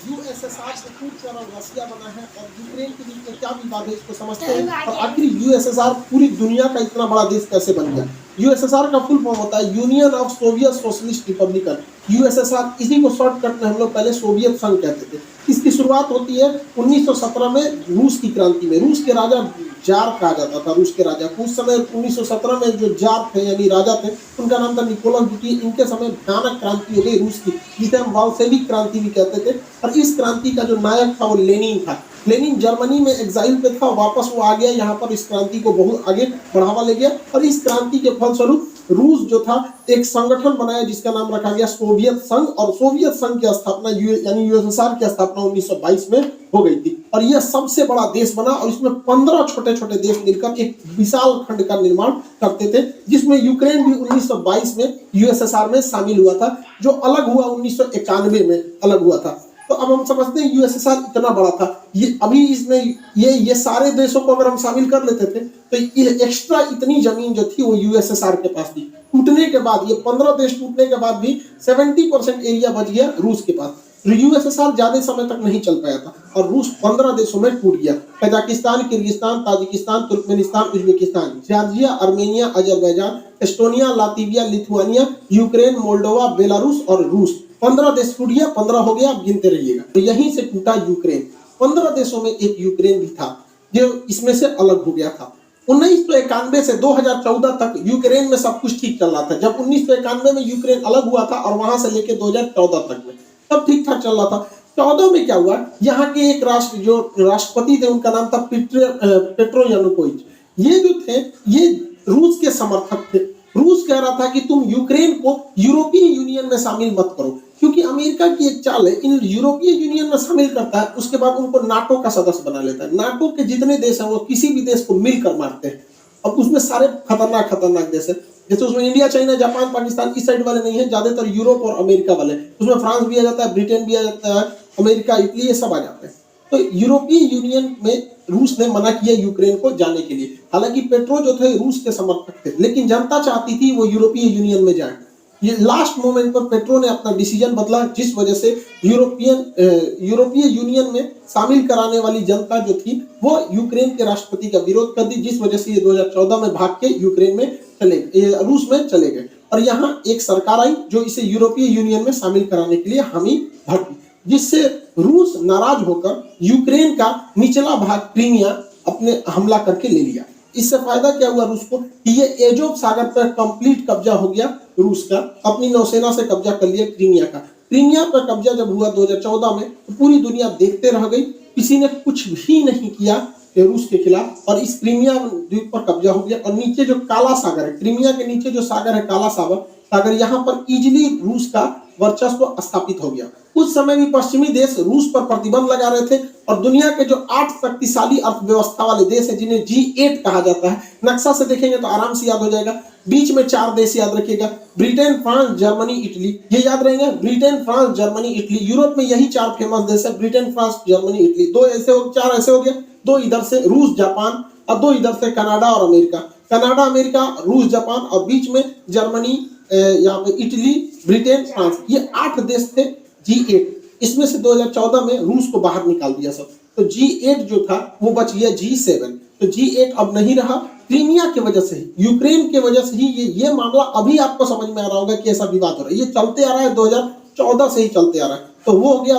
USSR से टूट कर और रसिया बना है, और यूक्रेन के बीच में क्या विवाद है इसको समझते हैं। और आखिर यूएसएसआर पूरी दुनिया का इतना बड़ा देश कैसे बन गया। यूएसएसआर का फुल फॉर्म होता है union of Soviet socialist Republican. USSR, इसी को शॉर्टकट में हम लोग पहले सोवियत संघ कहते थे। इसकी शुरुआत होती है 1917 में रूस की क्रांति में। रूस के राजा जार कहा जाता था रूस के राजा को। उस समय 1917 में जो जार थे यानी राजा थे, उनका नाम था निकोलस द्वितीय। इनके समय भयानक क्रांति हो गई रूस की, जिसे हम बाल्शेविक क्रांति भी कहते थे। और इस क्रांति का जो नायक था वो लेनिन था। लेनिन जर्मनी में एग्जाइल पे था, वापस वो आ गया यहाँ पर, इस क्रांति को बहुत आगे बढ़ावा ले गया। और इस क्रांति के फलस्वरूप रूस जो था एक संगठन बनाया जिसका नाम रखा गया सोवियत संघ। और सोवियत संघ की स्थापना यानी यूएसएसआर की स्थापना 1922 में हो गई थी। और यह सबसे बड़ा देश बना, और इसमें 15 छोटे छोटे देश मिलकर एक विशाल खंड का निर्माण करते थे, जिसमें यूक्रेन भी 1922 में यूएसएसआर में शामिल हुआ था, जो अलग हुआ 1991 में अलग हुआ था। तो अब हम समझते हैं यूएसएसआर इतना बड़ा था। ये अभी इसमें ये सारे देशों को अगर हम शामिल कर लेते थे तो ये एक्स्ट्रा इतनी जमीन जो थी वो यूएसएसआर के पास थी। टूटने के बाद, ये 15 देश टूटने के बाद भी 70% एरिया बच गया रूस के पास। यूएसएसआर ज्यादा समय तक नहीं चल पाया था और रूस 15 देशों में टूट गया। Kazakhstan, Kyrgyzstan, Tajikistan, Turkmenistan, Uzbekistan, Georgia, Armenia, Azerbaijan, Estonia, Latvia, Lithuania, Ukraine, Moldova, Belarus और रूस। 15 देश टूट गया, 15 हो गया, आप गिनते रहिएगा। तो यहीं से टूटा यूक्रेन। 15 देशों में एक यूक्रेन भी था जो इसमें से अलग हो गया था। 1991 से 2014 तक यूक्रेन में सब कुछ ठीक चल रहा था। जब 1991 में यूक्रेन अलग हुआ था और वहां से लेके 2014 तक में सब ठीक ठाक चल रहा था। 14 में क्या हुआ, यहाँ के एक राष्ट्रपति थे, उनका नाम था पेट्रो यानुकोविच। ये जो थे ये रूस के समर्थक थे। रूस कह रहा था कि तुम यूक्रेन को यूरोपीय यूनियन में शामिल मत करो, क्योंकि अमेरिका की एक चाल है, इन यूरोपीय यूनियन में शामिल करता है, उसके बाद उनको नाटो का सदस्य बना लेता है। नाटो के जितने देश हैं वो किसी भी देश को मिलकर मारते हैं। अब उसमें सारे खतरनाक खतरनाक देश है, जैसे उसमें इंडिया, चाइना, जापान, पाकिस्तान इस साइड वाले नहीं है, ज्यादातर यूरोप और अमेरिका वाले। उसमें फ्रांस भी आ जाता है, ब्रिटेन भी आ जाता है, अमेरिका, इटली, ये सब आ जाते हैं। तो यूरोपीय यूनियन में रूस ने मना किया यूक्रेन को जाने के लिए। हालांकि पेट्रो जो थे रूस के समर्थक थे, लेकिन जनता चाहती थी वो यूरोपीय यूनियन में जाए। ये लास्ट मोमेंट पर पेट्रो ने अपना डिसीजन बदला, जिस वजह से यूरोपीय यूनियन में शामिल कराने वाली जनता जो थी वो यूक्रेन के राष्ट्रपति का विरोध कर दी, जिस वजह से ये 2014 में भाग के यूक्रेन में रूस में चले गए। और यहाँ एक सरकार आई जो इसे यूरोपीय यूनियन में शामिल कराने के लिए हामी भर दी, जिससे रूस नाराज होकर यूक्रेन का निचला भाग क्रीमिया अपने हमला करके ले लिया। इससे फायदा क्या हुआ रूस को कि ये एजोव सागर पर कंप्लीट कब्जा हो गया रूस का, अपनी नौसेना से कब्जा कर लिया क्रीमिया का। क्रीमिया पर कब्जा जब हुआ 2014 में तो पूरी दुनिया देखते रह गई, किसी ने कुछ भी नहीं किया रूस के खिलाफ, और इस क्रीमिया द्वीप पर कब्जा हो गया। और नीचे जो काला सागर है, क्रीमिया के नीचे जो सागर है काला सागर, यहाँ पर इजिली रूस का वर्चस्व स्थापित हो गया। उस समय भी पश्चिमी देश रूस पर प्रतिबंध लगा रहे थे, और दुनिया के जो 8 शक्तिशाली अर्थव्यवस्था वाले देश है जिन्हें G8 कहा जाता है, नक्शा से देखेंगे तो आराम से याद हो जाएगा। बीच में 4 देश याद रखिएगा, ब्रिटेन, फ्रांस, जर्मनी, इटली, ये याद रहेंगे, Britain, France, Germany, Italy. Europe में यही 4 फेमस देश है, ब्रिटेन, फ्रांस, जर्मनी, इटली। 4 ऐसे हो गए, 2 इधर से रूस, जापान, और 2 इधर से कनाडा और अमेरिका। कनाडा, अमेरिका, रूस, जापान, और बीच में जर्मनी, यहाँ पे इटली, ब्रिटेन, फ्रांस, ये 8 देश थे G8। इसमें से 2014 में रूस को बाहर निकाल दिया सब, तो G8 जो था वो बच गया G7। तो G8 अब नहीं रहा, क्रीमिया की वजह से ही, यूक्रेन की वजह से ही ये मामला अभी आपको समझ में आ रहा होगा कि ऐसा विवाद हो रहा है। ये चलते आ रहा है, 2014 से ही चलते आ रहा है। तो वो हो गया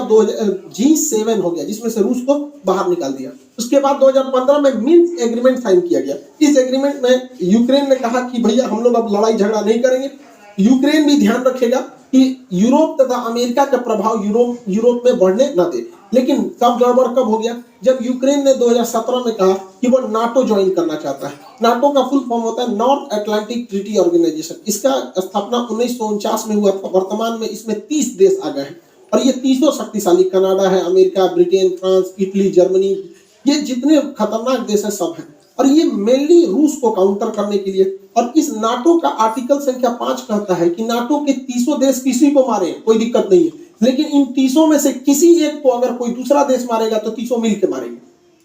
G7 हो गया, जिसमें से रूस को बाहर निकाल दिया। उसके बाद 2015 में मिन्स्क एग्रीमेंट साइन किया गया। इस एग्रीमेंट में यूक्रेन ने कहा कि भैया हम लोग अब लड़ाई झगड़ा नहीं करेंगे। यूक्रेन भी ध्यान रखेगा कि यूरोप तथा अमेरिका का प्रभाव यूरोप में बढ़ने न दे। लेकिन कब गड़बड़ कब हो गया, जब यूक्रेन ने 2017 में कहा कि वो नाटो ज्वाइन करना चाहता है। नाटो का फुल फॉर्म होता है नॉर्थ अटलांटिक ट्रीटी ऑर्गेनाइजेशन। इसका स्थापना 1949 में हुआ था। वर्तमान में इसमें 30 देश आ गए हैं, और ये 30 शक्तिशाली, कनाडा है, America, Britain, France, Italy, Germany, ये जितने खतरनाक देश है सब है। और ये मेनली रूस को काउंटर करने के लिए। और इस नाटो का आर्टिकल संख्या 5 कहता है कि नाटो के 30 देश किसी को मारे कोई दिक्कत नहीं है, लेकिन इन 30 में से किसी एक को अगर कोई दूसरा देश मारेगा तो 30 मिलकर मारेंगे।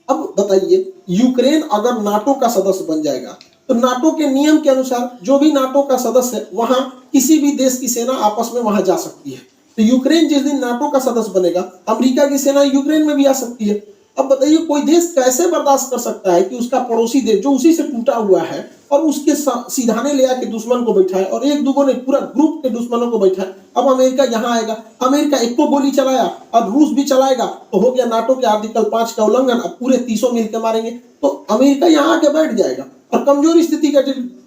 अब बताइए, यूक्रेन अगर नाटो का सदस्य बन जाएगा तो नाटो के नियम के अनुसार जो भी नाटो का सदस्य है वहां किसी भी देश की सेना आपस में वहां जा सकती है। तो यूक्रेन जिस दिन नाटो का सदस्य बनेगा, अमेरिका की सेना यूक्रेन में भी आ सकती है। अब बताइए कोई देश कैसे बर्दाश्त कर सकता है कि उसका पड़ोसी देश जो उसी से टूटा हुआ है और उसके सीधाने ले आके दुश्मन को बैठाए, और एक दूगो ने पूरा ग्रुप के दुश्मनों को बैठाए। अब अमेरिका यहाँ आएगा, अमेरिका एक को गोली चलाया और रूस भी चलाएगा तो हो गया नाटो के आर्टिकल 5 का उल्लंघन। अब पूरे 300 मिलकर मारेंगे तो अमेरिका यहाँ आके बैठ जाएगा और कमजोर स्थिति का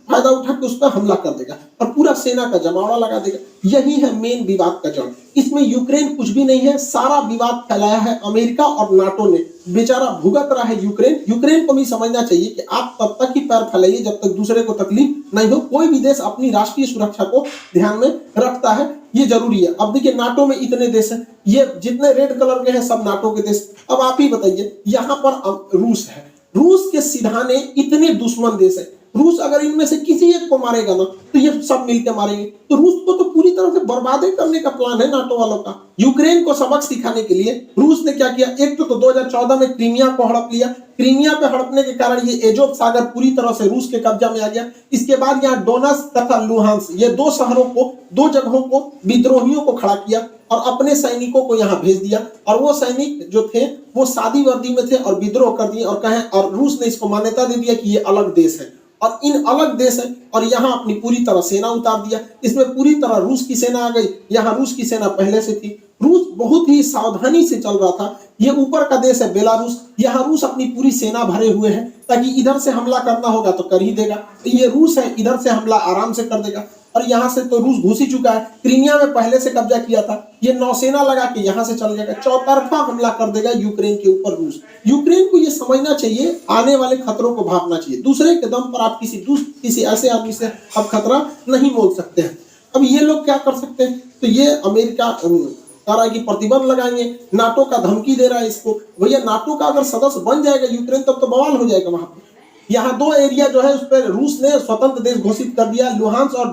फायदा उठा के उस पर हमला कर देगा और पूरा सेना का जमावड़ा लगा देगा। यही है मेन विवाद का जड़। इसमें यूक्रेन कुछ भी नहीं है, सारा विवाद फैलाया है अमेरिका और नाटो ने। बेचारा भुगत रहा है यूक्रेन। यूक्रेन को भी समझना चाहिए कि आप तब तक ही पैर फैलाइए जब तक दूसरे को तकलीफ नहीं हो। कोई भी देश अपनी राष्ट्रीय सुरक्षा को ध्यान में रखता है, ये जरूरी है। अब देखिए नाटो में इतने देश हैं, ये जितने रेड कलर के हैं सब नाटो के देश। अब आप ही बताइए, यहाँ पर रूस है, रूस के सिधाने इतने दुश्मन देश है। रूस अगर इनमें से किसी एक को मारेगा ना तो ये सब मिलकर मारेंगे। तो रूस को तो पूरी तरह से बर्बाद करने का प्लान है नाटो वालों का। यूक्रेन को सबक सिखाने के लिए रूस ने क्या किया, एक तो 2014 में क्रीमिया को हड़प लिया। क्रीमिया पे हड़पने के कारण ये एजोव सागर पूरी तरह से रूस के कब्जा में आ गया। इसके बाद यहाँ डोनस तथा लुहांस, ये दो शहरों को, दो जगहों को विद्रोहियों को खड़ा किया और अपने सैनिकों को यहाँ भेज दिया। और वो सैनिक जो थे वो सादी वर्दी में थे और विद्रोह कर दिए और कहे, और रूस ने इसको मान्यता दे दिया कि ये अलग देश है और इन अलग देश है, और यहाँ अपनी पूरी तरह सेना उतार दिया। इसमें पूरी तरह रूस की सेना आ गई। यहाँ रूस की सेना पहले से थी। रूस बहुत ही सावधानी से चल रहा था। ये ऊपर का देश है बेलारूस, यहाँ रूस अपनी पूरी सेना भरे हुए हैं ताकि इधर से हमला करना होगा तो कर ही देगा। ये रूस है, इधर से हमला आराम से कर देगा। और यहाँ से तो रूस घुस ही चुका है, क्रीमिया में पहले से कब्जा किया था। ये नौसेना लगा के यहाँ से चल जाएगा, चौतरफा हमला कर देगा यूक्रेन के ऊपर रूस। यूक्रेन को ये समझना चाहिए, आने वाले खतरों को भापना चाहिए। दूसरे के दम पर आप किसी ऐसे आदमी से अब खतरा नहीं बोल सकते हैं। अब ये लोग क्या कर सकते हैं, तो ये अमेरिका कह रहा है कि प्रतिबंध लगाएंगे, नाटो का धमकी दे रहा है इसको। भैया नाटो का अगर सदस्य बन जाएगा यूक्रेन तब तो बवाल हो जाएगा वहां पर। यहाँ दो एरिया जो है उस पर रूस ने स्वतंत्र देश घोषित कर दिया, लुहांस और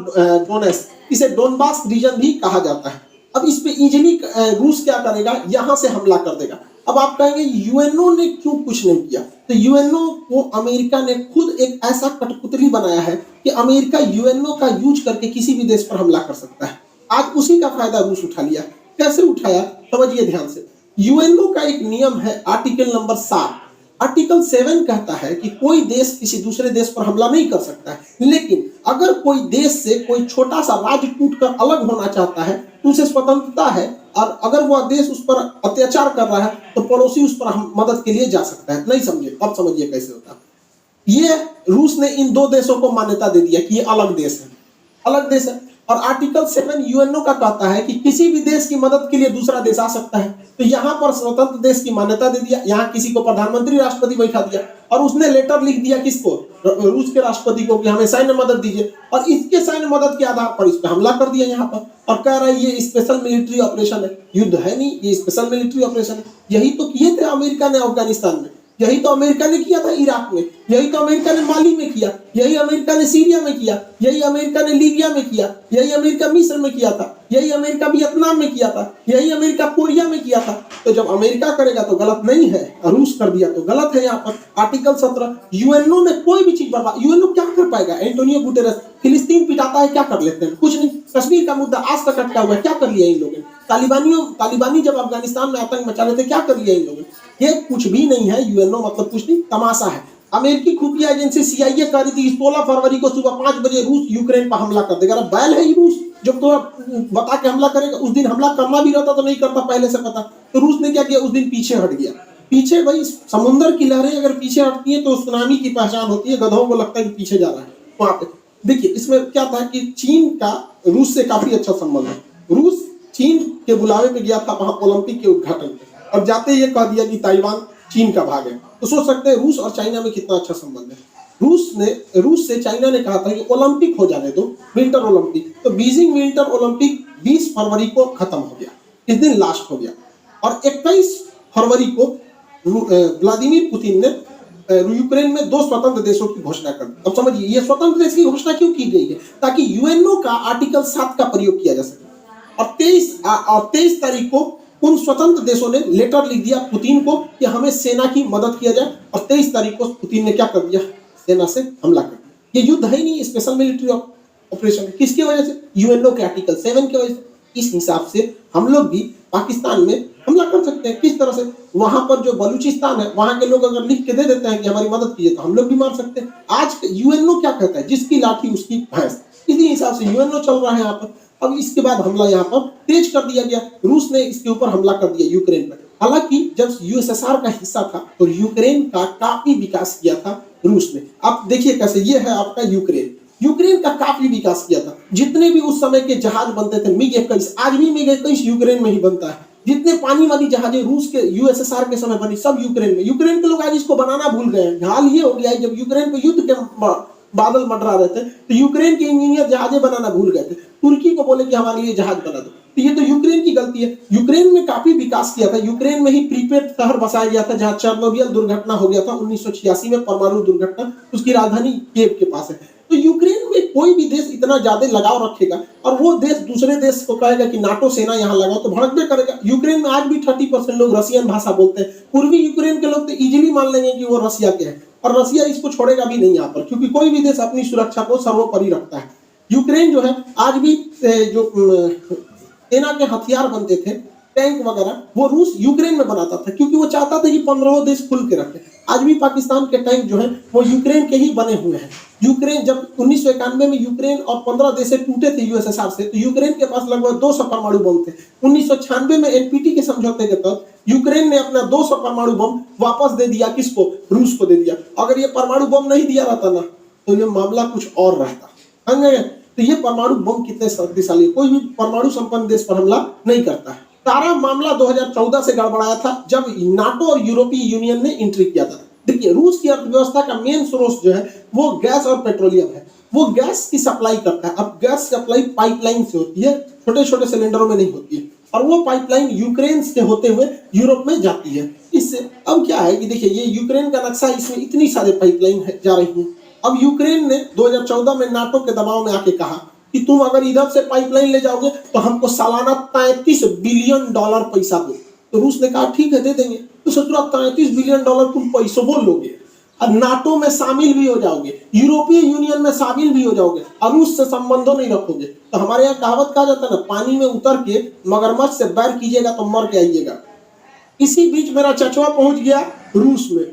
डोनेस। इसे डोनबास रीजन भी कहा जाता है। अब इस पे इजीली रूस क्या करेगा, यहाँ से हमला कर देगा। अब आप कहेंगे यूएनओ ने क्यों कुछ नहीं किया, तो यूएनओ को अमेरिका ने खुद एक ऐसा कठपुतली बनाया है कि अमेरिका यूएनओ का यूज करके किसी भी देश पर हमला कर सकता है। आज उसी का फायदा रूस उठा लिया। कैसे उठाया समझिए ध्यान से। यूएनओ का एक नियम है, आर्टिकल नंबर 7। आर्टिकल 7 कहता है कि कोई देश किसी दूसरे देश पर हमला नहीं कर सकता है, लेकिन अगर कोई देश से कोई छोटा सा राज्य टूटकर अलग होना चाहता है तो उसे स्वतंत्रता है, और अगर वह देश उस पर अत्याचार कर रहा है तो पड़ोसी उस पर मदद के लिए जा सकता है। नहीं समझे, अब समझिए कैसे होता है। ये रूस ने इन दो देशों को मान्यता दे दिया कि ये अलग देश है, अलग देश है। और आर्टिकल 7 यूएनओ का कहता है कि किसी भी देश की मदद के लिए दूसरा देश आ सकता है। तो यहाँ पर स्वतंत्र देश की मान्यता दे दिया, यहाँ किसी को प्रधानमंत्री राष्ट्रपति बैठा दिया और उसने लेटर लिख दिया किसको, रूस के राष्ट्रपति को, कि हमें सैन्य मदद दीजिए। और इसके सैन्य मदद के आधार पर इस पर हमला कर दिया यहाँ पर, और कह रहा है ये स्पेशल मिलिट्री ऑपरेशन है। युद्ध है नहीं, ये स्पेशल मिलिट्री ऑपरेशन है। यही तो किए थे अमेरिका ने अफगानिस्तान में, यही तो अमेरिका ने किया था इराक में, यही तो अमेरिका ने माली में किया, यही अमेरिका ने सीरिया में किया, यही अमेरिका ने लीबिया में किया, यही अमेरिका मिस्र में किया था, यही अमेरिका वियतनाम में किया था, यही अमेरिका कोरिया में किया था। तो जब अमेरिका करेगा तो गलत नहीं है, रूस कर दिया तो गलत है। यहाँ पर आर्टिकल 17 यूएनओ में कोई भी चीज बर्बाद, यूएनओ क्या कर पाएगा। एंटोनियो गुटेरेस फिलिस्तीन पिटाता है, क्या कर लेते हैं, कुछ नहीं। कश्मीर का मुद्दा आज तक अटका हुआ है, क्या कर लिया इन लोगों ने। तालिबानी जब अफगानिस्तान में आतंक मचा रहे थे, क्या कर लिया इन लोगों ने। ये कुछ भी नहीं है, यूएनओ मतलब कुछ नहीं, तमाशा है। अमेरिकी खुफिया एजेंसी सीआईए कह रही थी 16 फरवरी को सुबह 5 बजे रूस यूक्रेन पर हमला कर देगा। बैल है ये रूस, जब तो बता के हमला करेगा। उस दिन हमला करना भी रहता तो नहीं करता, पहले से पता। तो रूस ने क्या किया, उस दिन पीछे हट गया। पीछे भाई समुद्र की लहरें अगर पीछे हटती है तो सुनामी की पहचान होती है। गधों को लगता है कि पीछे जा रहा है वहां पे। देखिए इसमें क्या था कि चीन का रूस से काफी अच्छा संबंध है। रूस चीन के बुलावे पे गया था वहां ओलंपिक के उद्घाटन पे, और जाते ये कह दिया कि ताइवान चीन का भाग है। तो सोच सकते हैं रूस और चाइना में कितना अच्छा संबंध है। रूस से चाइना ने कहा था कि ओलंपिक हो जाने दो, विंटर ओलंपिक। तो बीजिंग विंटर ओलंपिक 20 फरवरी को खत्म हो गया, इस दिन लास्ट हो गया। और 21 फरवरी को व्लादिमीर पुतिन ने यूक्रेन में 2 स्वतंत्र देशों की घोषणा कर दी। अब समझिए ये स्वतंत्र देश की घोषणा क्यों की गई है, ताकि यूएनओ का आर्टिकल 7 का प्रयोग किया जा सके। और 23 तारीख को उन स्वतंत्र देशों ने लेटर लिख दिया पुतिन को कि हमें सेना की मदद किया जाए। और 23 तारीख को पुतिन ने क्या कर दिया, सेना से हमला कर दिया। ये युद्ध है ही नहीं, स्पेशल मिलिट्री ऑपरेशन है। किसकी वजह से, यूएनओ के आर्टिकल 7 की वजह से। इस हिसाब से हम लोग भी पाकिस्तान में हमला कर सकते हैं। किस तरह से? वहां पर जो बलूचिस्तान है वहां के लोग अगर लिख के दे देते हैं कि हमारी मदद कीजिए तो हम लोग भी मार सकते हैं। आज यूएनओ क्या कहता है? जिसकी लाठी उसकी भैंस। इसी हिसाब से यूएनओ चल रहा है यहाँ पर। अब इसके बाद हमला यहाँ पर तेज कर दिया गया, रूस ने इसके ऊपर हमला कर दिया यूक्रेन पर। हालांकि जब यूएसएसआर का हिस्सा था तो यूक्रेन का काफी विकास किया था रूस ने। आप देखिए कैसे, ये है आपका यूक्रेन। यूक्रेन का काफी विकास किया था। जितने भी उस समय के जहाज बनते थे मिग 21, आज भी मिग 21 यूक्रेन में ही बनता है। जितने पानी वाली जहाजें रूस के यूएसएसआर के समय बनी सब यूक्रेन में। यूक्रेन के लोग आज इसको बनाना भूल गए हैं। हाल ये हो गया है जब यूक्रेन पे युद्ध के बादल मंडरा रहे थे तो यूक्रेन के इंजीनियर जहाजें बनाना भूल गए थे। तुर्की को बोले कि हमारे लिए जहाज बना दो, तो ये तो यूक्रेन की गलती है। यूक्रेन में काफी विकास किया था। यूक्रेन में ही प्रीपेड शहर बसाया गया था जहां चेर्नोबिल दुर्घटना हो गया था 1986 में, परमाणु दुर्घटना। उसकी राजधानी कीव के पास है। तो यूक्रेन में कोई भी देश इतना ज्यादा लगाव रखेगा और वो देश दूसरे देश को कहेगा कि नाटो सेना यहाँ लगाओ तो भड़कबे करेगा। यूक्रेन में आज भी 30% लोग रशियन भाषा बोलते हैं। पूर्वी यूक्रेन के लोग तो इजीली मान लेंगे कि वो रशिया के हैं, और रशिया इसको छोड़ेगा भी नहीं यहाँ पर, क्योंकि कोई भी देश अपनी सुरक्षा को सर्वोपरि रखता है। यूक्रेन जो है आज भी जो सेना के हथियार बनते थे, टैंक वगैरह, वो रूस यूक्रेन में बनाता था, क्योंकि वो चाहता था कि 15 देश खुल के रखे। आज भी पाकिस्तान के टैंक जो है वो यूक्रेन के ही बने हुए हैं। यूक्रेन जब 1991 में यूक्रेन और 15 देश टूटे थे यूएसएसआर से, तो यूक्रेन के पास लगभग 200 परमाणु बम थे। 1996 में एनपीटी के समझौते के तहत यूक्रेन ने अपना 200 परमाणु बम वापस दे दिया। किसको? रूस को दे दिया। अगर ये परमाणु बम नहीं दिया रहता ना तो ये मामला कुछ और रहता। समझ गए? तो ये परमाणु बम कितने शक्तिशाली है। कोई भी परमाणु संपन्न देश पर हमला नहीं करता है। सारा मामला 2014 से गड़बड़ाया था जब नाटो और यूरोपीय यूनियन ने एंट्री किया था। देखिए, रूस की अर्थव्यवस्था का मेन सोर्स जो है वो गैस और पेट्रोलियम है। वो गैस की सप्लाई करता है। अब गैस सप्लाई पाइपलाइन से होती है, छोटे छोटे सिलेंडरों में नहीं होती है, और वो पाइपलाइन यूक्रेन से होते हुए यूरोप में जाती है। इससे अब क्या है कि देखिए, ये यूक्रेन का नक्शा, इसमें इतनी सारे पाइपलाइन जा रही है। अब यूक्रेन ने 2014 में नाटो के दबाव में आके कहा कि तुम अगर इधर से पाइपलाइन ले जाओगे तो हमको सालाना $33 बिलियन पैसा दो। तो रूस ने कहा ठीक है दे देंगे। तो सोच लो, $33 बिलियन तुम पैसों बोल लोगे और नाटो में शामिल भी हो जाओगे, यूरोपीय यूनियन में शामिल भी हो जाओगे और रूस से संबंधों नहीं रखोगे। तो हमारे यहाँ कहावत कहा जाता है ना, पानी में उतर के मगरमच्छ से बैर कीजिएगा तो मर के आइएगा। इसी बीच मेरा चचवा पहुंच गया रूस में।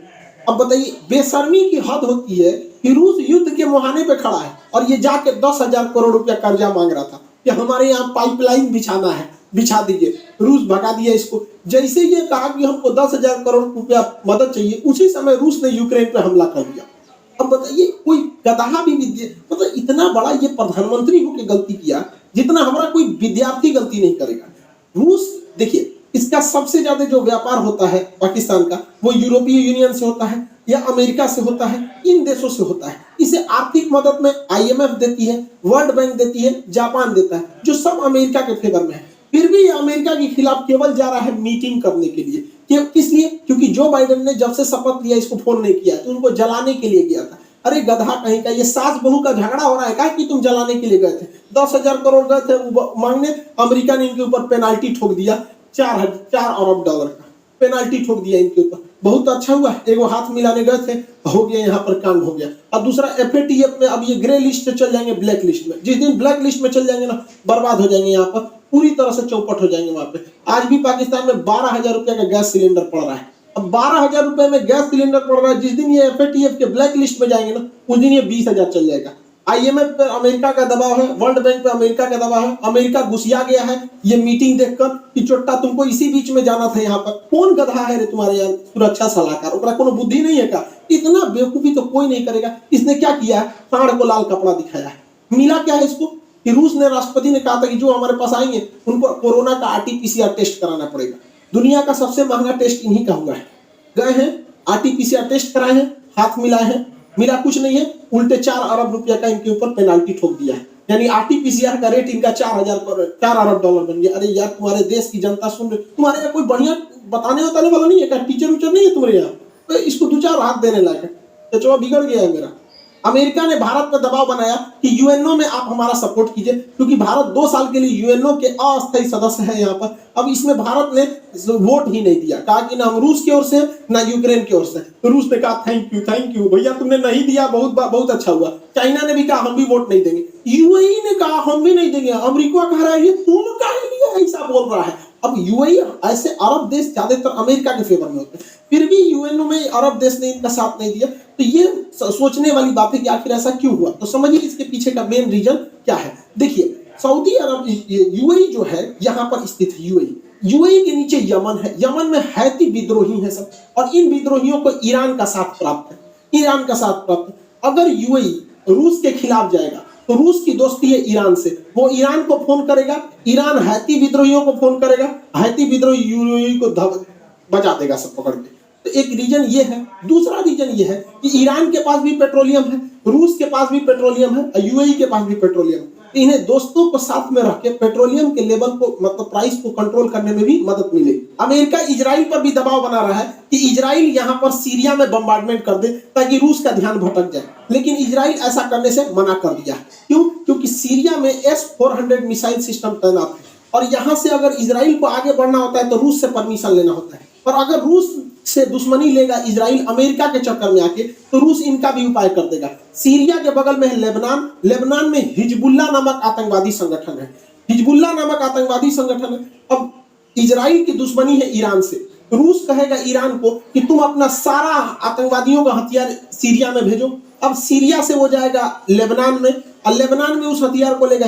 अब बताइए, बेशर्मी की हद होती है कि रूस युद्ध के मुहाने पे खड़ा है और ये जाके 10,000 करोड़ रुपया कर्जा मांग रहा था कि हमारे यहाँ पाइपलाइन बिछाना है, बिछा दीजिए। रूस भगा दिया इसको। जैसे ये कहा कि हमको 10,000 करोड़ रुपया मदद चाहिए, उसी समय रूस ने यूक्रेन पे हमला कर दिया। अब बताइए, कोई गधा भी मतलब इतना बड़ा ये प्रधानमंत्री होकर गलती किया जितना हमारा कोई विद्यार्थी गलती नहीं करेगा। रूस, देखिए, इसका सबसे ज्यादा जो व्यापार होता है पाकिस्तान का, वो यूरोपीय यूनियन से होता है या अमेरिका से होता है, इन देशों से होता है। इसे आर्थिक मदद में आईएमएफ देती है, वर्ल्ड बैंक देती है, जापान देता है, जो सब अमेरिका के फेवर में है। फिर भी अमेरिका के खिलाफ केवल जा रहा है मीटिंग करने के लिए। किस लिए? क्योंकि जो बाइडेन ने जब से शपथ लिया इसको फोन नहीं किया, तो उनको जलाने के लिए गया था। अरे गधा कहीं का, ये सास बहू का झगड़ा हो रहा है क्या कि तुम जलाने के लिए गए थे? 10,000 करोड़ गए थे मांगने, अमेरिका ने इनके ऊपर पेनाल्टी ठोक दिया, $4 अरब का पेनाल्टी ठोक दिया इनके ऊपर। बहुत अच्छा हुआ, एगो हाथ मिलाने गए थे, हो गया, यहाँ पर कांड हो गया। और दूसरा एफएटीएफ में अब ये ग्रे लिस्ट से चल जाएंगे ब्लैक लिस्ट में। जिस दिन ब्लैक लिस्ट में चल जाएंगे ना, बर्बाद हो जाएंगे, यहाँ पर पूरी तरह से चौपट हो जाएंगे। वहां पे आज भी पाकिस्तान में 12,000 रुपए का गैस सिलेंडर पड़ रहा है। अब 12,000 रुपए में गैस सिलेंडर पड़ रहा है, जिस दिन ये एफएटीएफ के ब्लैक लिस्ट में जाएंगे ना, उस दिन ये 20,000 चल जाएगा। आईएमएफ पर अमेरिका का दबाव है, वर्ल्ड बैंक पे अमेरिका का दबाव है। अमेरिका घुसिया गया है ये मीटिंग देखकर कि चोट्टा तुमको इसी बीच में जाना था। यहाँ पर कौन गधा है रे तुम्हारे यहाँ सुरक्षा सलाहकार? ओकरा कोनो बुद्धि नहीं है का? इतना बेवकूफी तो कोई नहीं करेगा। इसने क्या किया है? सांड को लाल कपड़ा दिखाया है। मिला क्या है इसको कि रूस ने, राष्ट्रपति ने कहा था कि जो हमारे पास आएंगे उनको कोरोना का आरटीपीसीआर टेस्ट कराना पड़ेगा। दुनिया का सबसे महंगा टेस्ट इन्हीं का हुआ है। गए हैं, आरटीपीसीआर टेस्ट कराए हैं, हाथ मिलाए हैं, मिला कुछ नहीं है, उल्टे $4 अरब रुपया का इनके ऊपर पेनाल्टी ठोक दिया है। यानी आरटीपीसीआर का रेट इनका $4 अरब बन गया। अरे यार, तुम्हारे देश की जनता सुन रही, तुम्हारे यहाँ कोई बढ़िया बताने बताने वाला नहीं है क्या? टीचर उचर नहीं है तुम्हारे यहाँ? तो इसको 2-4 हाथ देने लायक है। चचवा बिगड़ गया है मेरा। अमेरिका ने भारत पर दबाव बनाया कि यूएनओ में आप हमारा सपोर्ट कीजिए, क्योंकि भारत 2 साल के लिए यूएनओ के अस्थायी सदस्य है यहाँ पर। अब इसमें भारत ने वोट ही नहीं दिया, कहा कि ना हम रूस की ओर से ना यूक्रेन की ओर से। तो रूस ने कहा थैंक यू भैया, तुमने नहीं दिया, बहुत अच्छा हुआ। चाइना ने भी कहा हम भी वोट नहीं देंगे, यूएई ने कहा हम भी नहीं देंगे, अमेरिका कह रहा है ये तुम काहे लिए ऐसा बोल रहा है। अब यूएई ऐसे अरब देश ज्यादातर अमेरिका के फेवर में होते हैं, फिर भी यूएनओ में अरब देश ने इनका साथ नहीं दिया। तो ये सोचने वाली बात है कि आखिर ऐसा क्यों हुआ। तो समझिए इसके पीछे का मेन रीजन क्या है। देखिए सऊदी अरब, यूएई जो है यहाँ पर स्थित है। यूएई के नीचे यमन है, यमन में हैती विद्रोही है सब, और इन विद्रोहियों को ईरान का साथ प्राप्त है। अगर यूएई रूस के खिलाफ जाएगा तो रूस की दोस्ती है ईरान से, वो ईरान को फोन करेगा, ईरान हैती विद्रोहियों को फोन करेगा, हैती विद्रोही यूएई को बचा देगा सब पकड़ के। तो एक रीजन ये है। दूसरा रीजन ये है कि ईरान के पास भी पेट्रोलियम है, रूस के पास भी पेट्रोलियम है और यूएई के पास भी पेट्रोलियम है। इन्हें दोस्तों को साथ में रख के पेट्रोलियम के लेवल को, मतलब प्राइस को कंट्रोल करने में भी मदद मिलेगी। अमेरिका इजराइल पर भी दबाव बना रहा है कि इजराइल यहाँ पर सीरिया में बम्बार्डमेंट कर दे ताकि रूस का ध्यान भटक जाए, लेकिन इजराइल ऐसा करने से मना कर दिया। क्यों? क्योंकि सीरिया में S-400 मिसाइल सिस्टम तैनात है, और यहाँ से अगर इजराइल को आगे बढ़ना होता है तो रूस से परमिशन लेना होता है। और अगर रूस से दुश्मनी लेगा इजराइल अमेरिका के चक्कर में आके, तो रूस इनका भी उपाय कर देगा। सीरिया के बगल में है लेबनान, लेबनान में हिजबुल्लाह नामक आतंकवादी संगठन है। अब इजराइल की दुश्मनी है ईरान से, रूस कहेगा ईरान को कि तुम अपना सारा आतंकवादियों का हथियार सीरिया में भेजो। अब सीरिया से वो जाएगा लेबनान में, और लेबनान में उस हथियार को लेगा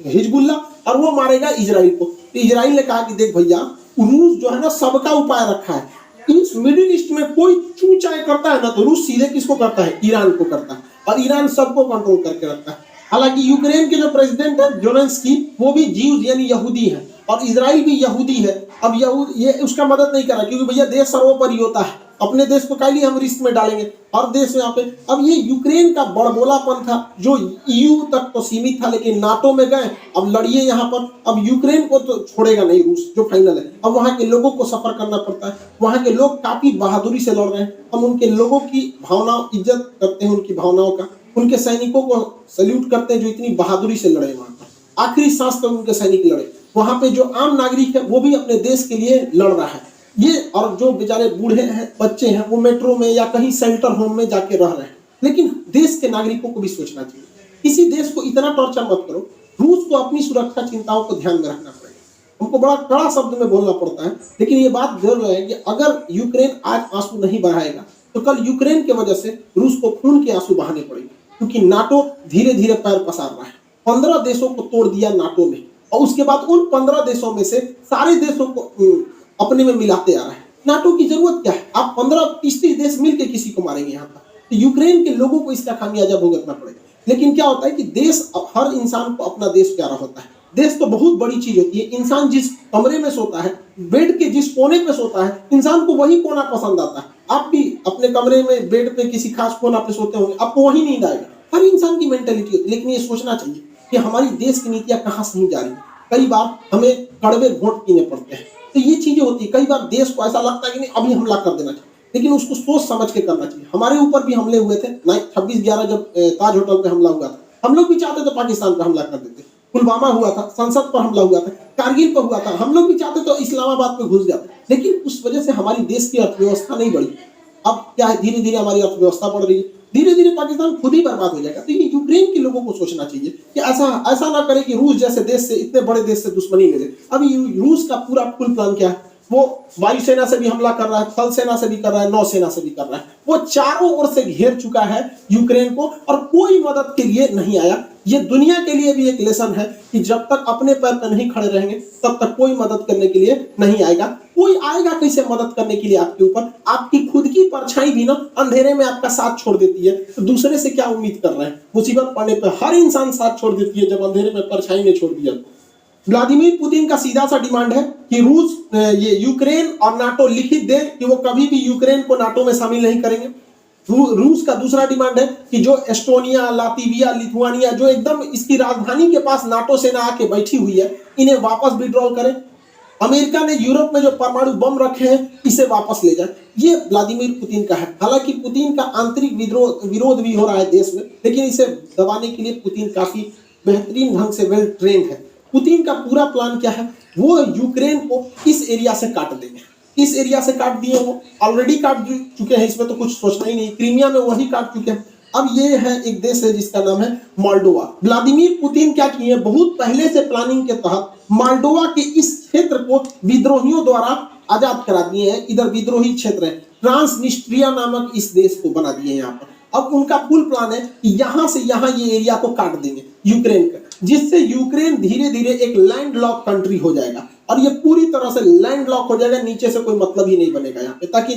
हिजबुल्लाह, और वो मारेगा इजराइल को। तो इजराइल ने कहा कि देख भैया, रूस जो है ना सबका उपाय रखा है, इस मिडिल ईस्ट में कोई चूचाई करता है ना तो रूस सीधे किसको करता है, ईरान को करता है, और ईरान सबको कंट्रोल करके रखता है। हालांकि यूक्रेन के जो प्रेसिडेंट है ज़ेलेंस्की, वो भी जीव यानी यहूदी है, और इजराइल भी यहूदी है। अब ये उसका मदद नहीं कर रहा, क्योंकि भैया देश सर्वोपरि होता है, अपने देश को काहे लिए हम रिस्क में डालेंगे, और देश यहाँ पे। अब ये यूक्रेन का बड़बोलापन था जो EU तक तो सीमित था, लेकिन नाटो में गए, अब लड़िए यहाँ पर। अब यूक्रेन को तो छोड़ेगा नहीं रूस, जो फाइनल है। अब वहाँ के लोगों को सफर करना पड़ता है, वहाँ के लोग काफी बहादुरी से लड़ रहे हैं। हम उनके लोगों की भावना इज्जत करते हैं, उनकी भावनाओं का, उनके सैनिकों को सल्यूट करते हैं जो इतनी बहादुरी से लड़े वहाँ पर। आखिरी सांस तक उनके सैनिक लड़े। वहाँ पे जो आम नागरिक है वो भी अपने देश के लिए लड़ रहा है। ये और जो बेचारे बूढ़े हैं, बच्चे हैं, वो मेट्रो में या कहीं शेल्टर होम में जाके रह रहे हैं। लेकिन देश के नागरिकों को भी सोचना चाहिए, किसी देश को इतना टॉर्चर मत करो। रूस को अपनी सुरक्षा चिंताओं को ध्यान में रखना पड़ेगा। हमको बड़ा कड़ा शब्द में बोलना पड़ता है, लेकिन ये बात जरूर है कि अगर यूक्रेन आज आंसू नहीं बहाएगा तो कल यूक्रेन की वजह से रूस को खून के आंसू बहाने पड़ेंगे, क्योंकि नाटो धीरे धीरे पैर पसार रहा है। 15 देशों को तोड़ दिया नाटो में, और उसके बाद उन 15 देशों में से सारे देशों को अपने में मिलाते आ रहा है। नाटो की जरूरत क्या है? आप 15-30 देश मिलकर किसी को मारेंगे यहाँ पर? तो यूक्रेन के लोगों को इसका खामियाजा भुगतना पड़ेगा। लेकिन क्या होता है कि देश, हर इंसान को अपना देश प्यारा होता है। देश तो बहुत बड़ी चीज होती है। इंसान जिस कमरे में सोता है, बेड के जिस कोने पे सोता है, इंसान को वही कोना पसंद आता है। आप भी अपने कमरे में बेड पे किसी खास कोना पे सोते होंगे, आपको वही नींद आएगा। हर इंसान की मेंटेलिटी होती है। लेकिन ये सोचना चाहिए कि हमारी देश की नीतियां कहाँ से नहीं जा रही। कई बार हमें कड़वे घोंट पीने पड़ते हैं, तो ये चीजें होती है। कई बार देश को ऐसा लगता है कि नहीं अभी हमला कर देना चाहिए, लेकिन उसको सोच समझ के करना चाहिए। हमारे ऊपर भी हमले हुए थे 26/11 जब ताज होटल पे हमला हुआ था। हम लोग भी चाहते थे पाकिस्तान पर हमला कर देते। पुलवामा हुआ था, संसद पर हमला हुआ था, कारगिल पर हुआ था। हम लोग भी चाहते तो इस्लामाबाद पे घुस जाते, लेकिन उस वजह से हमारी देश की अर्थव्यवस्था नहीं बढ़ी। अब क्या है, धीरे धीरे हमारी अर्थव्यवस्था बढ़ रही है, धीरे धीरे पाकिस्तान खुद ही बर्बाद हो जाएगा। तो ये यूक्रेन के लोगों को सोचना चाहिए कि ऐसा ना करे कि रूस जैसे देश से, इतने बड़े देश से दुश्मनी ले ले। अभी रूस का पूरा फुल प्लान क्या है, वो वायुसेना से भी हमला कर रहा है, थल सेना से भी कर रहा है, नौसेना से भी कर रहा है। वो चारों ओर से घेर चुका है यूक्रेन को, और कोई मदद के लिए नहीं आया। ये दुनिया के लिए भी एक लेसन है कि जब तक अपने पैर पर नहीं खड़े रहेंगे तब तक कोई मदद करने के लिए नहीं आएगा। कोई आएगा कैसे मदद करने के लिए आपके ऊपर? आपकी खुद की परछाई भी ना अंधेरे में आपका साथ छोड़ देती है, तो दूसरे से क्या उम्मीद कर रहे हैं? मुसीबत पड़ने पर हर इंसान साथ छोड़ देती है, जब अंधेरे में परछाई ने छोड़ दिया। व्लादिमीर पुतिन का सीधा सा डिमांड है कि रूस, ये यूक्रेन और नाटो लिखित दे कि वो कभी भी यूक्रेन को नाटो में शामिल नहीं करेंगे। रूस का दूसरा डिमांड है कि जो एस्टोनिया, लातविया, लिथुआनिया, जो एकदम इसकी राजधानी के पास नाटो सेना आके बैठी हुई है, इन्हें वापस विड्रॉल करें। अमेरिका ने यूरोप में जो परमाणु बम रखे हैं इसे वापस ले जाए, ये व्लादिमीर पुतिन का है। हालांकि पुतिन का आंतरिक विरोध भी हो रहा है देश में, लेकिन इसे दबाने के लिए पुतिन काफी बेहतरीन ढंग से वेल ट्रेन है। पुतिन का पूरा प्लान क्या है, वो यूक्रेन को इस एरिया से काट देंगे। इस एरिया से काट दिए, वो ऑलरेडी काट चुके हैं, इसमें तो कुछ सोचना ही नहीं। क्रीमिया में वही काट चुके हैं। अब ये है एक देश है जिसका नाम है मोल्डोवा। व्लादिमीर पुतिन क्या किए, बहुत पहले से प्लानिंग के तहत मोल्डोवा के इस क्षेत्र को विद्रोहियों द्वारा आजाद करा दिए हैं। इधर विद्रोही क्षेत्र है, ट्रांसनिस्ट्रिया नामक इस देश को बना दिए हैं यहाँ पर। अब उनका फुल प्लान है कि यहाँ से यहाँ ये एरिया को काट देंगे यूक्रेन का, जिससे यूक्रेन धीरे धीरे एक लैंड लॉक कंट्री हो जाएगा और ये पूरी तरह से लैंड लॉक हो जाएगा, नीचे से कोई मतलब ही नहीं बनेगा यहाँ पे, ताकि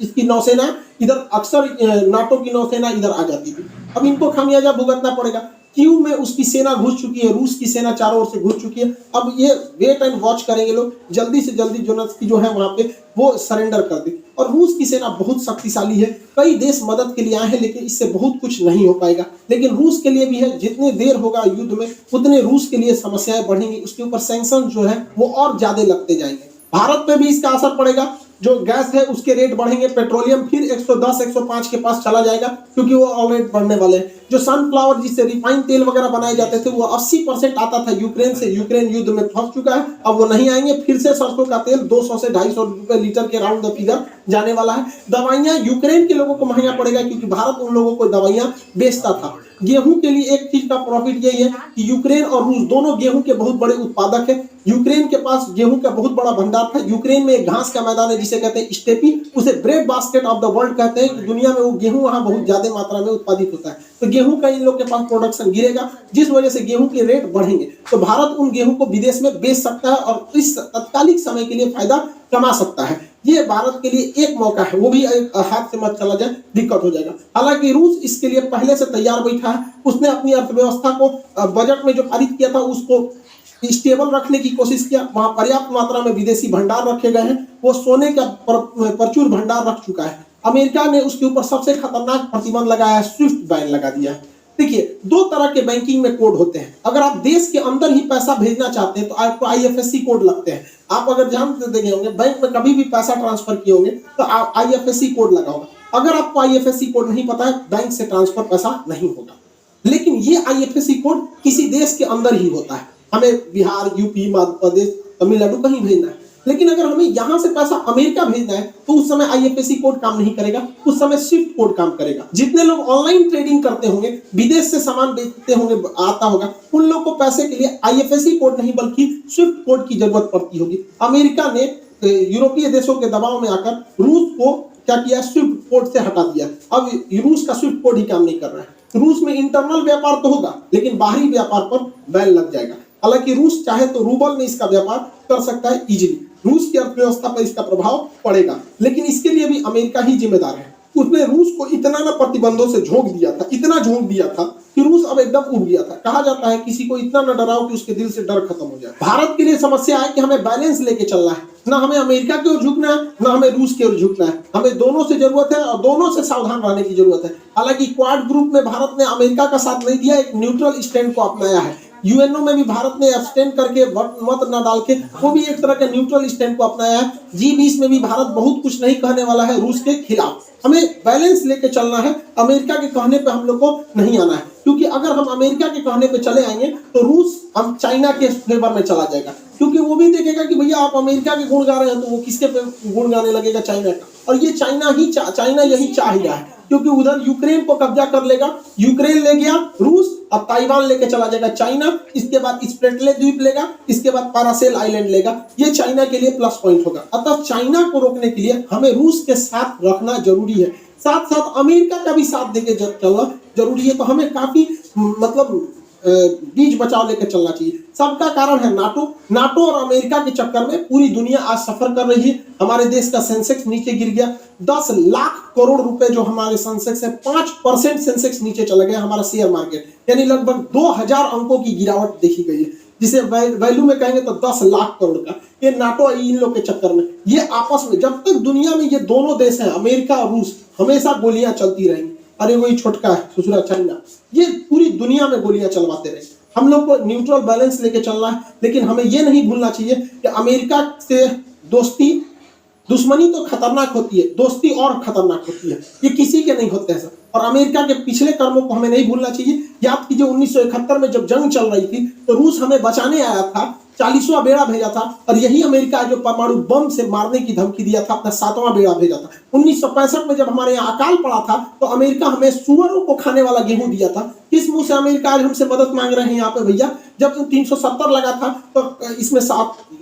इसकी नौसेना इधर, अक्सर नाटो की नौसेना इधर आ जाती थी। अब इनको खामियाजा भुगतना पड़ेगा। कीव में उसकी सेना घुस चुकी है, रूस की सेना चारों ओर से घुस चुकी है। अब ये वेट एंड वॉच करेंगे लोग, जल्दी से जल्दी जोनेस्की जो है वहां पे वो सरेंडर कर दे। और रूस की सेना बहुत शक्तिशाली है, कई देश मदद के लिए आए हैं, लेकिन इससे बहुत कुछ नहीं हो पाएगा। लेकिन रूस के लिए भी है, जितने देर होगा युद्ध में उतने रूस के लिए समस्याएं बढ़ेंगी, उसके ऊपर सैंक्शन जो है वो और ज्यादा लगते जाएंगे। भारत पे भी इसका असर पड़ेगा, जो गैस है उसके रेट बढ़ेंगे, पेट्रोलियम फिर 110 105 के पास चला जाएगा, क्योंकि वो ऑलरेडी बढ़ने वाले हैं। जो सनफ्लावर जिससे रिफाइंड तेल वगैरह बनाए जाते थे वो 80% आता था यूक्रेन से, यूक्रेन युद्ध में फंस चुका है, अब वो नहीं आएंगे। फिर से सरसों का तेल 200 से 250 रुपए लीटर के राउंड द फिगर जाने वाला है। दवाइयां यूक्रेन के लोगों को महंगा पड़ेगा, क्योंकि भारत उन लोगों को दवाइयां बेचता था। गेहूं के लिए एक चीज का प्रॉफिट यही है कि यूक्रेन और रूस दोनों गेहूं के बहुत बड़े उत्पादक है। यूक्रेन के पास गेहूं का बहुत बड़ा भंडार था। यूक्रेन में एक घास का मैदान है जिसे कहते हैं स्टेपी, उसे bread basket of the world कहते हैं। दुनिया में वो गेहूं वहां बहुत ज्यादा मात्रा में उत्पादित होता है, तो गेहूं का इन लोग के पास प्रोडक्शन गिरेगा, जिस वजह से गेहूं के रेट बढ़ेंगे। तो भारत उन गेहूं को विदेश में बेच सकता है और इस तत्कालिक समय के लिए फायदा कमा सकता है। ये भारत के लिए एक मौका है, वो भी हाथ से मत चला जाए, दिक्कत हो जाएगा। हालांकि रूस इसके लिए पहले से तैयार बैठा है। उसने अपनी अर्थव्यवस्था को बजट में जो पारित किया था उसको स्टेबल रखने की कोशिश किया। वहां पर्याप्त मात्रा में विदेशी भंडार रखे गए हैं, वो सोने का प्रचुर भंडार रख चुका है। अमेरिका ने उसके ऊपर सबसे खतरनाक प्रतिबंध लगाया है, स्विफ्ट बैन लगा दिया है। देखिए, दो तरह के बैंकिंग में कोड होते हैं। अगर आप देश के अंदर ही पैसा भेजना चाहते हैं तो आपको आईएफएससी कोड लगते हैं। आप अगर जानते देखे होंगे, बैंक में कभी भी पैसा ट्रांसफर किए होंगे तो आईएफएससी कोड लगा होगा। अगर आपको आईएफएससी कोड नहीं पता है, बैंक से ट्रांसफर पैसा नहीं होगा। लेकिन ये आईएफएससी कोड किसी देश के अंदर ही होता है। हमें बिहार, यूपी, मध्य प्रदेश, तमिलनाडु कहीं भेजना है, लेकिन अगर हमें यहां से पैसा अमेरिका भेजना है तो उस समय आईएफएससी कोड काम नहीं करेगा, उस समय स्विफ्ट कोड काम करेगा। जितने लोग ऑनलाइन ट्रेडिंग करते होंगे, विदेश से सामान बेचते होंगे, आता होगा, उन लोग को पैसे के लिए आईएफएससी कोड नहीं बल्कि स्विफ्ट कोड की जरूरत पड़ती होगी। अमेरिका ने यूरोपीय देशों के दबाव में आकर रूस को क्या किया, स्विफ्ट कोड से हटा दिया। अब रूस का स्विफ्ट कोड ही काम नहीं कर रहा है। रूस में इंटरनल व्यापार तो होगा, लेकिन बाहरी व्यापार पर बैन लग जाएगा। हालांकि रूस चाहे तो रूबल में इसका व्यापार कर सकता है इजीली, रूस की अर्थव्यवस्था पर इसका प्रभाव पड़ेगा, लेकिन इसके लिए भी अमेरिका ही जिम्मेदार है। उसने रूस को इतना ना प्रतिबंधों से झोंक दिया था, इतना झोंक दिया था कि रूस अब एकदम उब गया था। कहा जाता है किसी को इतना न डराओ कि उसके दिल से डर खत्म हो जाए। भारत के लिए समस्या है कि हमें बैलेंस लेके चलना है, ना हमें अमेरिका की ओर झुकना है, ना हमें रूस की ओर झुकना है। हमें दोनों से जरूरत है और दोनों से सावधान रहने की जरूरत है। हालांकि क्वाड ग्रुप में भारत ने अमेरिका का साथ नहीं दिया, एक न्यूट्रल स्टैंड को अपनाया है। यूएनओ में भी भारत ने एब्सटेन करके मत न डाल के वो भी एक तरह के न्यूट्रल स्टैंड को अपनाया है। G20 में भी भारत बहुत कुछ नहीं कहने वाला है रूस के खिलाफ। हमें बैलेंस लेके चलना है, अमेरिका के कहने पे हम लोग को नहीं आना है, क्योंकि अगर हम अमेरिका के कहने पे चले आएंगे तो रूस हम चाइना के फेवर में चला जाएगा, क्योंकि वो भी देखेगा कि भैया आप अमेरिका के गुण गा रहे हैं तो वो किसके पे गुण गाने लगेगा, चाइना का। और ये चाइना यही चाह ही रहा है, क्योंकि उधर यूक्रेन को कब्जा कर लेगा, यूक्रेन ले गया रूस, अब ताइवान लेके चला जाएगा चाइना, इसके बाद स्प्रेटले द्वीप लेगा, इसके बाद पारासेल आइलैंड लेगा। ये चाइना के लिए प्लस पॉइंट होगा। अतः चाइना को रोकने के लिए हमें रूस के साथ रखना जरूरी है, साथ साथ अमेरिका का भी साथ देके चलना जरूरी है। तो हमें काफी मतलब बीच बचाव लेकर चलना चाहिए। सबका कारण है नाटो और अमेरिका के चक्कर में पूरी दुनिया आज सफर कर रही है। हमारे देश का सेंसेक्स नीचे गिर गया, 10 लाख करोड़ रुपए जो हमारे सेंसेक्स है, 5% सेंसेक्स नीचे चला गया हमारा शेयर मार्केट, यानी लगभग 2000 अंकों की गिरावट देखी गई है, जिसे वैल्यू में कहेंगे तो 10 लाख करोड़ का। ये नाटो इन लोग के चक्कर में, ये आपस में, जब तक दुनिया में ये दोनों देश हैं अमेरिका और रूस, हमेशा गोलियां चलती रहेंगी। अरे वही छोटका है ससुरा चाइना, ये पूरी दुनिया में गोलियां चलवाते रहे। हम लोग को न्यूट्रल बैलेंस लेके चलना है, लेकिन हमें ये नहीं भूलना चाहिए कि अमेरिका से दोस्ती, दुश्मनी तो खतरनाक होती है, दोस्ती और खतरनाक होती है, ये किसी के नहीं होते हैं सर। और अमेरिका के पिछले कर्मों को हमें नहीं भूलना चाहिए। याद कीजिए 1971 में जब जंग चल रही थी तो रूस हमें बचाने आया था, 40वां बेड़ा भेजा था, और यही अमेरिका जो परमाणु बम से मारने की धमकी दिया था, अपना 7वां बेड़ा भेजा था। 1965 में जब हमारे यहाँ अकाल पड़ा था तो अमेरिका हमें सुअरों को खाने वाला गेहूं दिया था। किस मुंह से अमेरिका आज हमसे मदद मांग रहे हैं यहाँ पे भैया? जब 370 लगा था तो इसमें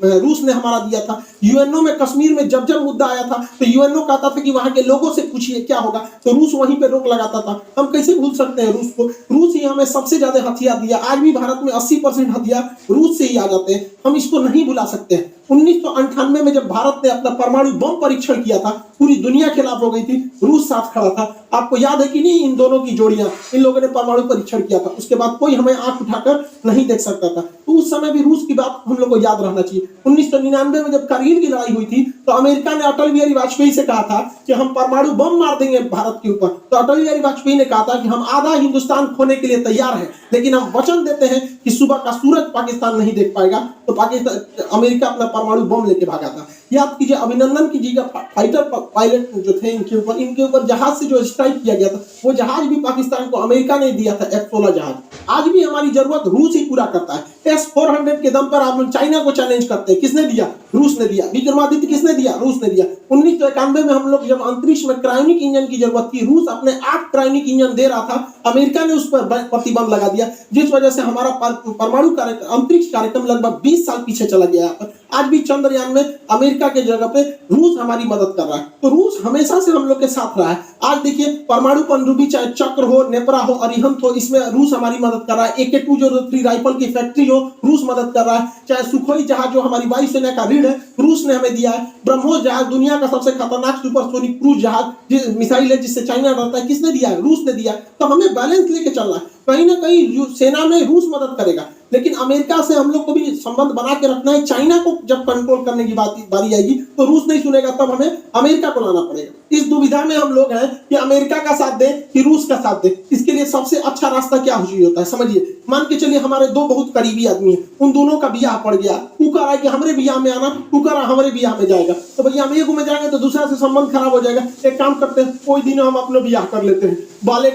रूस ने हमारा दिया था। यूएनओ में कश्मीर में जब जब मुद्दा आया था तो यूएनओ कहता था कि वहां के लोगों से पूछिए क्या होगा, तो रूस वहीं पे रोक लगाता था। हम कैसे भूल सकते हैं रूस को? रूस ही हमें सबसे ज्यादा हथियार दिया। आज भी भारत में 80% हथियार रूस से ही आ जाते हैं, हम इसको नहीं भुला सकते हैं। 1998 में जब भारत ने अपना परमाणु बम परीक्षण किया था, पूरी दुनिया खिलाफ हो गई थी, रूस साथ खड़ा था। आपको याद है कि नहीं इन दोनों की जोड़ियां, इन लोगों ने परमाणु परीक्षण किया था, उसके बाद कोई हमें आंख उठाकर नहीं देख सकता था। तो उस समय भी रूस की बात हम लोग को याद रहना चाहिए। 1999 में जब कारगिल की लड़ाई हुई थी तो अमेरिका ने अटल बिहारी वाजपेयी से कहा था कि हम परमाणु बम मार देंगे भारत के ऊपर। तो अटल बिहारी वाजपेयी ने कहा था कि हम आधा हिंदुस्तान खोने के लिए तैयार हैं, लेकिन हम वचन देते हैं कि सुबह का सूरज पाकिस्तान नहीं देख पाएगा। तो पाकिस्तान अमेरिका अपना परमाणु बम लेके भागा था। याद कीजिए अभिनंदन की जी का फाइटर पायलट जो थे, इनके ऊपर जहाज से जो स्ट्राइक किया गया था, वो जहाज भी पाकिस्तान को अमेरिका ने दिया था, F-16 जहाज। आज भी हमारी जरूरत रूस ही पूरा करता है। S-400 के दम पर आप लोग चाइना को चैलेंज करते हैं, किसने दिया? रूस ने दिया। विक्रमादित्य किसने दिया? रूस ने दिया। 1991 में हम लोग जब अंतरिक्ष में क्रायोनिक इंजन की जरूरत थी, रूस अपने 8 क्रायोनिक इंजन दे रहा था, अमेरिका ने उस पर प्रतिबंध लगा दिया, जिस वजह से हमारा परमाणु अंतरिक्ष कार्यक्रम लगभग 20 साल पीछे चला गया। आज भी चंद्रयान में अमेरिका के जगह पे रूस हमारी मदद कर रहा है। तो रूस हमेशा से हम लोग के साथ रहा है। आज देखिए परमाणु पनडुब्बी, चाहे चक्र हो, नेपरा हो, अरिहंत हो, इसमें रूस हमारी मदद कर रहा है। AK-203 राइफल की फैक्ट्री हो, रूस मदद कर रहा है। चाहे सुखोई जहाज जो हमारी वायुसेना का ऋण है, रूस ने हमें दिया है। ब्रह्मोस जहाज दुनिया का सबसे खतरनाक सुपरसोनिक क्रूज जहाज मिसाइल है जिससे चाइना डरता है, किसने दिया है? रूस ने दिया। तो हमें बैलेंस लेके चलना है। कहीं ना कहीं सेना में रूस मदद करेगा, लेकिन अमेरिका से हम लोग को भी संबंध बना के रखना है। चाइना को जब कंट्रोल करने की बारी आएगी तो रूस नहीं सुनेगा, तब हमें अमेरिका को लाना पड़ेगा। इस दुविधा में हम लोग हैं कि अमेरिका का साथ दे कि रूस का साथ दे। इसके लिए सबसे अच्छा रास्ता क्या होता है समझिए। मान के चलिए हमारे दो बहुत करीबी आदमी हैं, उन दोनों का ब्याह पड़ गया, कुकर आए कि हमारे ब्याह में आना, कुकर हमारे ब्याह में जाएगा, तो भैया हम एक में जाएंगे तो दूसरा से संबंध खराब हो जाएगा। एक काम करते हैं, कोई दिन हम अपने ब्याह कर लेते हैं,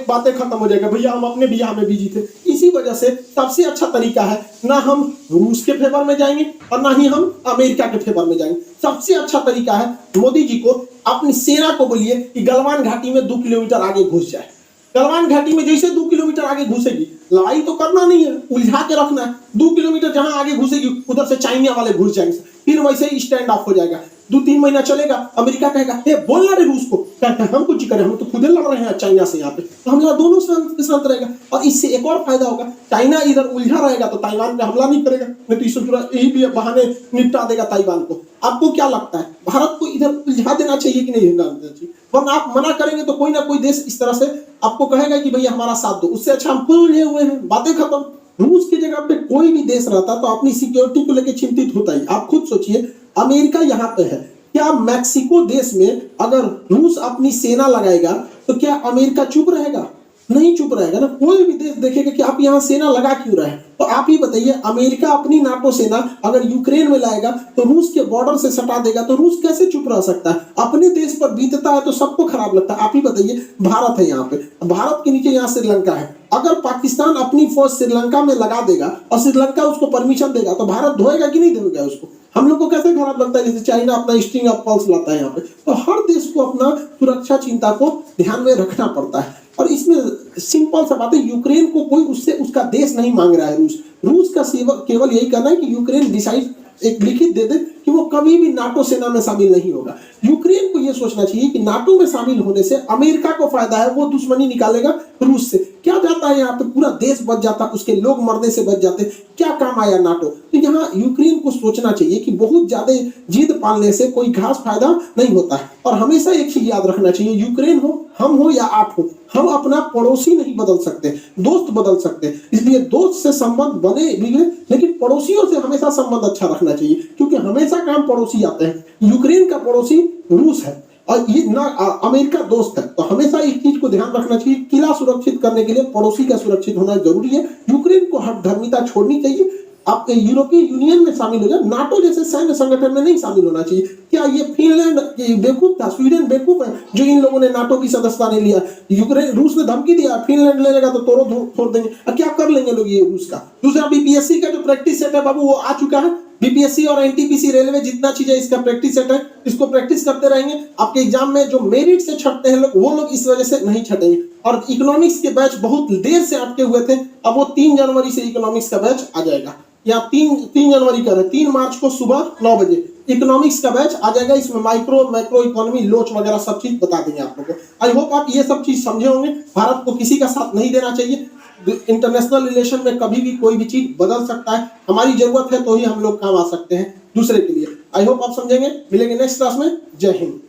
बातें खत्म हो जाएगा, भैया हम अपने ब्याह में बिजी थे। इसी वजह से सबसे अच्छा तरीका है, ना हम रूस के फेवर में जाएंगे और ना ही हम अमेरिका के फेवर में जाएंगे। सबसे अच्छा तरीका है मोदी जी को अपनी सेना को बोलिए कि गलवान घाटी में 2 किलोमीटर आगे घुस जाए। गलवान घाटी में जैसे 2 किलोमीटर आगे घुसेगी, लड़ाई तो करना नहीं है, उलझा के रखना है। 2 किलोमीटर जहां आगे घुसेगी उधर से चाइना वाले घुस जाएंगे, फिर वैसे ही स्टैंड ऑफ हो जाएगा। 2-3 महीना चलेगा, अमेरिका कहेगा हे बोलना रे रूस को, कहता है हम कुछ करें, हम तो खुद लड़ रहे हैं चाइना से यहाँ पे, तो हमारा दोनों शांत रहेगा। और इससे एक और फायदा होगा, चाइना इधर उलझा रहेगा तो ताइवान पे हमला नहीं करेगा, नहीं तो इससे यही भी बहाने निपटा देगा ताइवान को। आपको क्या लगता है, भारत को इधर उलझा देना चाहिए कि नहीं देना चाहिए? वरना आप मना करेंगे तो कोई ना कोई देश इस तरह से आपको कहेगा कि भैया हमारा साथ दो, उससे अच्छा हम खुद उलझे हुए हैं, बातें खत्म। रूस की जगह पे कोई भी देश रहता तो अपनी सिक्योरिटी को लेकर चिंतित होता ही। आप खुद सोचिए, अमेरिका यहाँ पे है, क्या मैक्सिको देश में अगर रूस अपनी सेना लगाएगा तो क्या अमेरिका चुप रहेगा? नहीं चुप रहेगा ना। कोई भी देश देखेगा कि आप यहाँ सेना लगा क्यों रहे हैं। तो आप ही बताइए, अमेरिका अपनी नाटो सेना अगर यूक्रेन में लाएगा तो रूस के बॉर्डर से सटा देगा, तो रूस कैसे चुप रह सकता है? अपने देश पर बीतता है तो सबको खराब लगता है। आप ही बताइए, भारत है यहाँ पे, भारत के नीचे यहाँ श्रीलंका है, अगर पाकिस्तान अपनी फौज श्रीलंका में लगा देगा और श्रीलंका उसको परमिशन देगा तो भारत धोएगा कि नहीं धोएगा उसको? हम लोग को कैसे खराब लगता है जैसे चाइना अपना स्ट्रिंग ऑफ पल्स लाता है यहाँ पे। तो हर देश को अपना सुरक्षा चिंता को ध्यान में रखना पड़ता है। और इसमें सिंपल सा बात है, यूक्रेन को कोई उससे उसका देश नहीं मांग रहा है। रूस का केवल यही करना है कि यूक्रेन डिसाइड एक लिखित दे दे कि वो कभी भी नाटो सेना में शामिल नहीं होगा। यूक्रेन को यह सोचना चाहिए कि नाटो में शामिल होने से अमेरिका को फायदा है, वो दुश्मनी निकालेगा रूस से। क्या जाता है यहाँ पे, पूरा देश बच जाता, उसके लोग मरने से बच जाते, क्या काम आया नाटो? तो यहाँ यूक्रेन को सोचना चाहिए कि बहुत ज्यादा जिद पालने से कोई खास फायदा नहीं होता है। और हमेशा एक चीज याद रखना चाहिए, यूक्रेन हो, हम हो या आप हो, हम अपना पड़ोसी नहीं बदल सकते, दोस्त बदल सकते। इसलिए दोस्त से संबंध बने बिगड़े, लेकिन पड़ोसियों से हमेशा संबंध अच्छा रखना चाहिए, क्योंकि हमेशा काम पड़ोसी आते हैं। यूक्रेन का पड़ोसी रूस है, और ये ना अमेरिका दोस्त है, तो हमेशा एक चीज को ध्यान रखना चाहिए, किला सुरक्षित करने के लिए पड़ोसी का सुरक्षित होना जरूरी है। यूक्रेन को हठधर्मिता छोड़नी चाहिए, आप यूरोपीय यूनियन में शामिल हो जाए, नाटो जैसे सैन्य संगठन में नहीं शामिल होना चाहिए। क्या ये फिनलैंड बेवकूफ था, स्वीडन बेवकूफ है जो इन लोगों ने नाटो की सदस्यता नहीं लिया? यूक्रेन, रूस ने धमकी दिया फिनलैंड ले लेगा तो तोड़ो फोड़ देंगे, क्या कर लेंगे लोग ये रूस का? दूसरा, बीपीएससी का जो प्रैक्टिस सेट है बाबू वो आ चुका है, बीपीएससी और एनटीपीसी रेलवे जितना चीज है इसका प्रैक्टिस सेट है, इसको प्रैक्टिस करते रहेंगे। आपके एग्जाम में जो मेरिट से छटते हैं लोग, वो लोग इस वजह से नहीं छटेंगे। और इकोनॉमिक्स के बैच बहुत देर से अटके हुए थे, अब वो 3 जनवरी से इकोनॉमिक्स का बैच आ जाएगा, या 3 जनवरी का है, 3 मार्च को सुबह 9 बजे इकोनॉमिक्स का बैच आ जाएगा। इसमें मैक्रो इकोनॉमी, लोच वगैरह सब चीज बता देंगे आप लोगों को। आई होप आप ये सब चीज समझे होंगे। भारत को किसी का साथ नहीं देना चाहिए, इंटरनेशनल रिलेशन में कभी भी कोई भी चीज बदल सकता है, हमारी जरूरत है तो ही हम लोग काम आ सकते हैं दूसरे के लिए। आई होप आप समझेंगे। मिलेंगे नेक्स्ट क्लास में। जय हिंद।